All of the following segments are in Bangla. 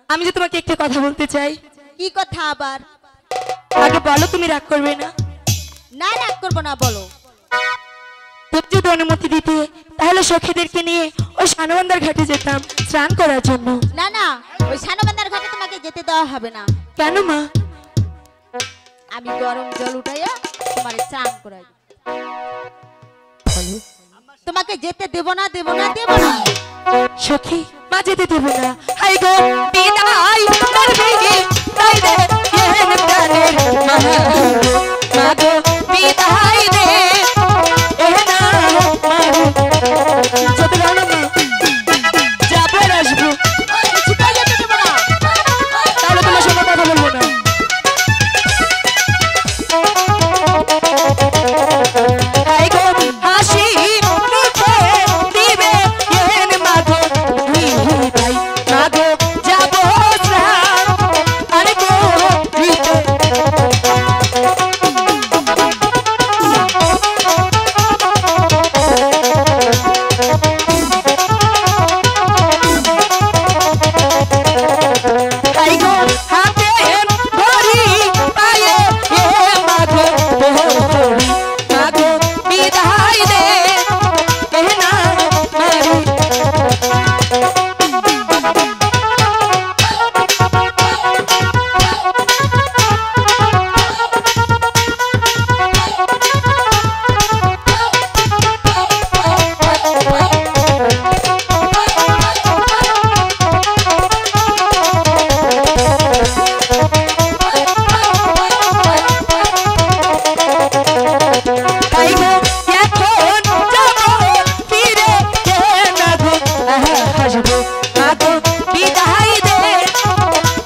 আমি যে তোমাকে একটা কথা বলতে চাই। কি কথা আবার? আগে বলো, তুমি রাগ করবে না? না রাগ করবো না, বলো। তুমি যদি অনুমতি দিতে তাহলে সখীদেরকে নিয়ে ওই সানবান্দার ঘাটে যেতাম স্নান করার জন্য। না না, ওই সানবান্দার ঘাটে তোমাকে যেতে দেওয়া হবে না। কেন মা? আমি গরম জল উঠাইয়া তোমার স্নান করাই। তোমাকে যেতে দেব না, দেব না, দেব না। সখী, মা যেতে দেব না। হাই গো বিদায় করবে তাই দে কেন প্রাণের মা গো বিদায় দে এ না মা যেতে দাও না মা, যাবো আর আসবো। কোথায় যেতে দেব না? তাহলে তোমার সঙ্গে কথা বলবো না। হাই গো হাসি মুখে দিবে কেন মা গো বিদায় মা গো যাবো স্নান আর করিতে। হাই গো হাতে ঘড়ি পায়ে এ মা গো ঘড়ি মা গো বিদায় দে এ না মারি। হাই গো এখন যাবো ফিরে কেন গো হাসবো মা গো বিদায় দে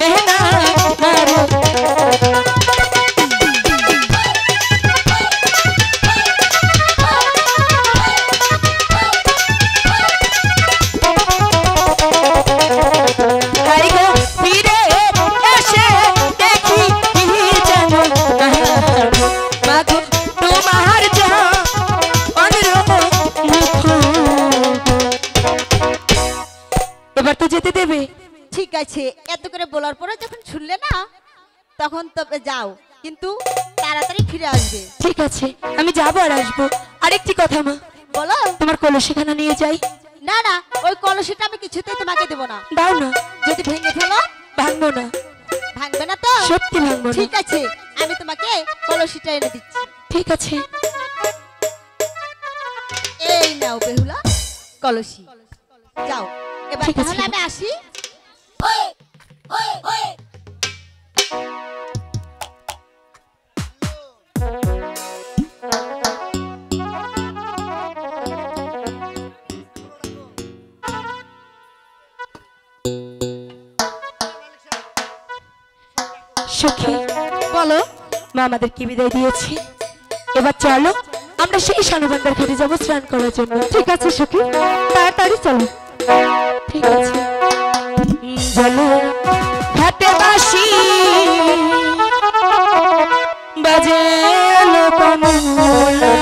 এ না মারি। হাই গো ফিরে এসে দেখি কি যেন মা গো তোমার এবার তো যেতে দেবে? ঠিক আছে, এত করে বলার পরে যখন শুনলে না, তখন তবে যাও, কিন্তু তাড়াতাড়ি ফিরে আসবে। ঠিক আছে, আমি যাবো আর আসবো। আরেকটি কথা মা, বলো। তোমার কলসিখানা নিয়ে যাই? না না, ওই কলসিটা আমি কিছুতেই তোমাকে দেব না। দাও না। যদি ভেঙে ফেলো? ভাঙবো না। ভাঙবে না তো? সত্যি ভাঙবো না। ঠিক আছে, আমি তোমাকে কলসিটা এনে দিচ্ছি। ঠিক আছে। এই নাও বেহুলা কলসি, যাও এবার। ঠিক আছে। তাহলে আমি আসি। সখী, বলো। মা আমাদের কি বিদায় দিয়েছে, এবার চলো আমরা সেই সানুবান্দার ঘাটে যাবো স্নান করার জন্য। ঠিক আছে সখী, তাড়াতাড়ি চলো। ঠিক আছে। চলো ঘাটে বাসি বাজে লোকমূলা